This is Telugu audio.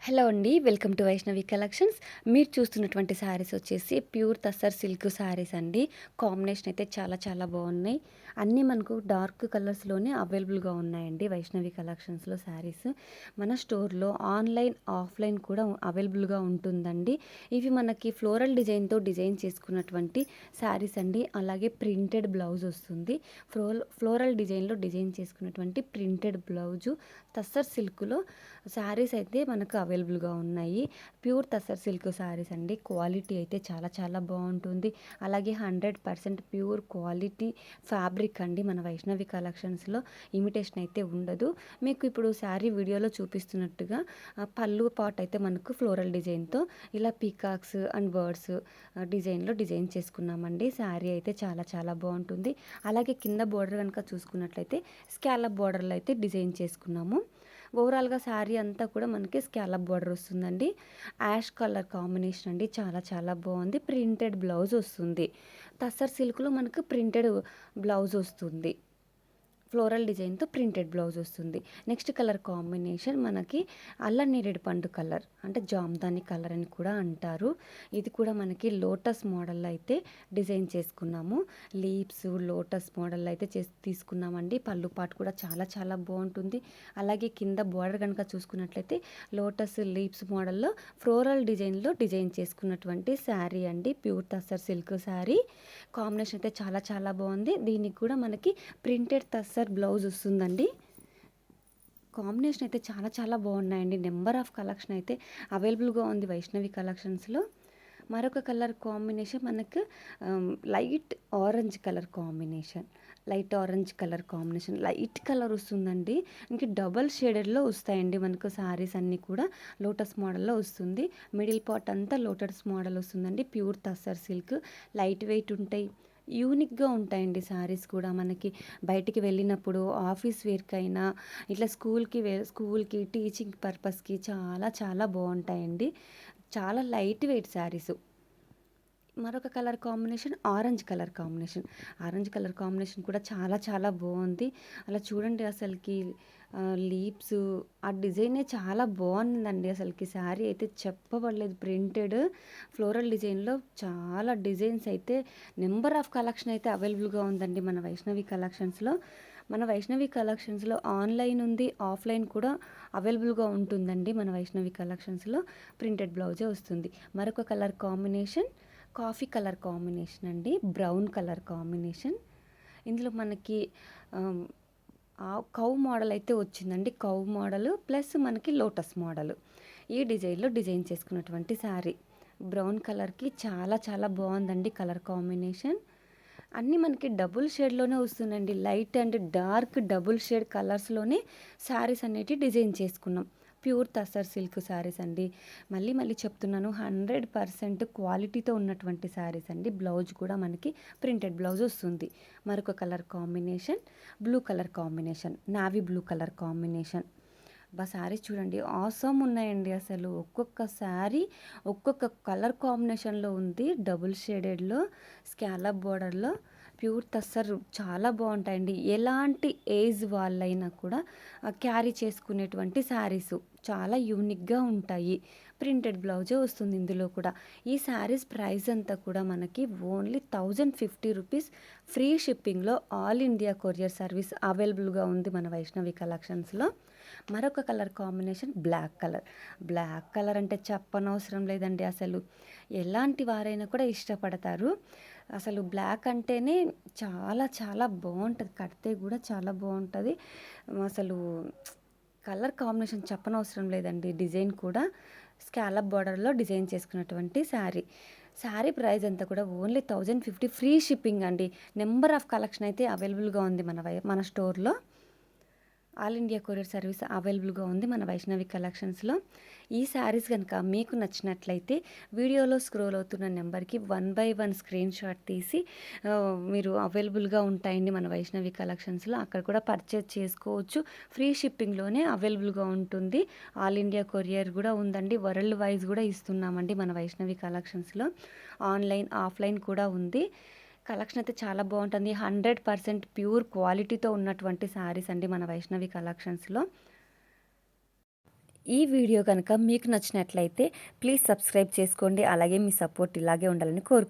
హలో అండి. Welcome to Vaishnavi collections. మీరు చూస్తున్నటువంటి శారీస్ వచ్చేసి ప్యూర్ తస్సర్ సిల్క్ శారీస్ అండి. కాంబినేషన్ అయితే చాలా చాలా బాగున్నాయి. అన్నీ మనకు డార్క్ కలర్స్లోనే అవైలబుల్గా ఉన్నాయండి వైష్ణవి కలెక్షన్స్లో శారీస్. మన స్టోర్లో ఆన్లైన్ ఆఫ్లైన్ కూడా అవైలబుల్గా ఉంటుందండి. ఇవి మనకి ఫ్లోరల్ డిజైన్తో డిజైన్ చేసుకున్నటువంటి శారీస్ అండి. అలాగే ప్రింటెడ్ బ్లౌజ్ వస్తుంది. ఫ్లోరల్ డిజైన్లో డిజైన్ చేసుకున్నటువంటి ప్రింటెడ్ బ్లౌజు తస్సర్ సిల్క్లో శారీస్ అయితే మనకు అవైలబుల్గా ఉన్నాయి. ప్యూర్ తసర్ సిల్క్ శారీస్ అండి. క్వాలిటీ అయితే చాలా చాలా బాగుంటుంది. అలాగే 100% ప్యూర్ క్వాలిటీ ఫ్యాబ్రిక్ అండి. మన వైష్ణవి కలెక్షన్స్లో ఇమిటేషన్ అయితే ఉండదు. మీకు ఇప్పుడు శారీ వీడియోలో చూపిస్తున్నట్టుగా పళ్ళు పాట్ అయితే మనకు ఫ్లోరల్ డిజైన్తో ఇలా పీకాక్స్ అండ్ బర్డ్స్ డిజైన్లో డిజైన్ చేసుకున్నామండి. శారీ అయితే చాలా చాలా బాగుంటుంది. అలాగే కింద బోర్డర్ కనుక చూసుకున్నట్లయితే స్కాలప్ బోర్డర్లో అయితే డిజైన్ చేసుకున్నాము. ఓవరాల్గా శారీ అంతా కూడా మనకి స్కాలప్ బార్డర్ వస్తుందండి. యాష్ కలర్ కాంబినేషన్ అండి. చాలా చాలా బాగుంది. ప్రింటెడ్ బ్లౌజ్ వస్తుంది. తస్సర్ సిల్క్లో మనకు ప్రింటెడ్ బ్లౌజ్ వస్తుంది. ఫ్లోరల్ డిజైన్తో ప్రింటెడ్ బ్లౌజ్ వస్తుంది. నెక్స్ట్ కలర్ కాంబినేషన్ మనకి అల్లం నేరేడు పండు కలర్, అంటే జామ్దాని కలర్ అని కూడా అంటారు. ఇది కూడా మనకి లోటస్ మోడల్లో అయితే డిజైన్ చేసుకున్నాము. లీవ్స్ లోటస్ మోడల్లో అయితే తీసుకున్నామండి. పళ్ళు పాటు కూడా చాలా చాలా బాగుంటుంది. అలాగే కింద బోర్డర్ కనుక చూసుకున్నట్లయితే లోటస్ లీవ్స్ మోడల్లో ఫ్లోరల్ డిజైన్లో డిజైన్ చేసుకున్నటువంటి శారీ అండి. Pure tussar silk sari. Combination అయితే చాలా చాలా బాగుంది. దీనికి కూడా మనకి ప్రింటెడ్ తస్సర్ బ్లౌజ్ వస్తుందండి. కాంబినేషన్ అయితే చాలా చాలా బాగున్నాయండి. నెంబర్ ఆఫ్ కలెక్షన్ అయితే అవైలబుల్గా ఉంది వైష్ణవి కలెక్షన్స్లో. మరొక కలర్ కాంబినేషన్ మనకు light orange colour combination. Light colour వస్తుందండి. ఇంక డబల్ షేడెడ్లో వస్తాయండి మనకు శారీస్ అన్నీ కూడా. లోటస్ మోడల్లో వస్తుంది. మిడిల్ పార్ట్ అంతా లోటస్ మోడల్ వస్తుందండి. Pure tussar silk. Light weight ఉంటాయి. యూనిక్గా ఉంటాయండి శారీస్ కూడా. మనకి బయటికి వెళ్ళినప్పుడు ఆఫీస్ వేర్కైనా ఇట్లా స్కూల్కి టీచింగ్ పర్పస్కి చాలా చాలా బాగుంటాయండి. చాలా లైట్ వెయిట్ శారీస్. మరొక colour combination orange colour combination కూడా చాలా చాలా బాగుంది. అలా చూడండి అసలుకి లీవ్స్ ఆ డిజైనే చాలా బాగుందండి. అసలుకి శారీ అయితే చెప్పబడలేదు. ప్రింటెడ్ ఫ్లోరల్ డిజైన్లో చాలా డిజైన్స్ అయితే నెంబర్ ఆఫ్ కలెక్షన్ అయితే అవైలబుల్గా ఉందండి మన వైష్ణవి కలెక్షన్స్లో. మన వైష్ణవి కలెక్షన్స్లో ఆన్లైన్ ఉంది, ఆఫ్లైన్ కూడా అవైలబుల్గా ఉంటుందండి. మన వైష్ణవి కలెక్షన్స్లో ప్రింటెడ్ బ్లౌజే వస్తుంది. మరొక colour combination coffee colour combination అండి. Brown colour combination. ఇందులో మనకి కౌ మోడల్ అయితే వచ్చిందండి. కౌ మోడల్ ప్లస్ మనకి లోటస్ మోడల్ ఈ డిజైన్లో డిజైన్ చేసుకున్నటువంటి శారీ. బ్రౌన్ కలర్కి చాలా చాలా బాగుందండి కలర్ కాంబినేషన్. అన్నీ మనకి డబుల్ షేడ్లోనే వస్తుందండి. Light and dark double shade కలర్స్లోనే శారీస్ అనేటివి డిజైన్ చేసుకున్నాం. ప్యూర్ తస్సర్ సిల్క్ శారీస్ అండి. మళ్ళీ మళ్ళీ చెప్తున్నాను, 100% క్వాలిటీతో ఉన్నటువంటి శారీస్ అండి. బ్లౌజ్ కూడా మనకి ప్రింటెడ్ బ్లౌజ్ వస్తుంది. మరొక colour combination navy blue colour combination. Saris చూడండి ఆసమ్ ఉన్నాయండి. అసలు ఒక్కొక్క శారీ ఒక్కొక్క కలర్ కాంబినేషన్లో ఉంది. డబుల్ షేడెడ్లో స్కాలప్ బోర్డర్లో ప్యూర్ తస్సర్ చాలా బాగుంటాయండి. ఎలాంటి ఏజ్ వాళ్ళైనా కూడా క్యారీ చేసుకునేటువంటి శారీస్ చాలా యూనిక్గా ఉంటాయి. ప్రింటెడ్ బ్లౌజే వస్తుంది ఇందులో కూడా. ఈ శారీస్ ప్రైస్ అంతా కూడా మనకి ఓన్లీ 1050 రూపీస్. ఫ్రీ షిప్పింగ్లో ఆల్ ఇండియా కొరియర్ సర్వీస్ అవైలబుల్గా ఉంది మన వైష్ణవి కలెక్షన్స్లో. మరొక కలర్ కాంబినేషన్ బ్లాక్ కలర్ అంటే చెప్పనవసరం లేదండి. అసలు ఎలాంటి వారైనా కూడా ఇష్టపడతారు. అసలు బ్లాక్ అంటేనే చాలా చాలా బాగుంటుంది. కడితే కూడా చాలా బాగుంటుంది. అసలు కలర్ కాంబినేషన్ చెప్పనవసరం లేదండి. డిజైన్ కూడా స్కాలప్ బార్డర్లో డిజైన్ చేసుకున్నటువంటి శారీ ప్రైస్ అంతా కూడా ఓన్లీ 1050 ఫ్రీ షిప్పింగ్ అండి. నెంబర్ ఆఫ్ కలెక్షన్ అయితే అవైలబుల్గా ఉంది మన స్టోర్లో. ఆల్ ఇండియా కొరియర్ సర్వీస్ అవైలబుల్గా ఉంది మన వైష్ణవి కలెక్షన్స్లో. ఈ శారీస్ కనుక మీకు నచ్చినట్లయితే వీడియోలో స్క్రోల్ అవుతున్న నెంబర్కి 1 by 1 స్క్రీన్ షాట్ తీసి మీరు అవైలబుల్గా ఉంటాయండి మన వైష్ణవి కలెక్షన్స్లో. అక్కడ కూడా పర్చేజ్ చేసుకోవచ్చు. ఫ్రీ షిప్పింగ్లోనే అవైలబుల్గా ఉంటుంది. ఆల్ ఇండియా కొరియర్ కూడా ఉందండి. వరల్డ్ వైజ్ కూడా ఇస్తున్నామండి మన వైష్ణవి కలెక్షన్స్లో. ఆన్లైన్ ఆఫ్లైన్ కూడా ఉంది. కలెక్షన్ అయితే చాలా బాగుంటుంది. 100% ప్యూర్ క్వాలిటీతో ఉన్నటువంటి శారీస్ అండి మన వైష్ణవి కలెక్షన్స్లో. ఈ వీడియో కనుక మీకు నచ్చినట్లయితే ప్లీజ్ సబ్స్క్రైబ్ చేసుకోండి. అలాగే మీ సపోర్ట్ ఇలాగే ఉండాలని కోరుకుంటున్నాను.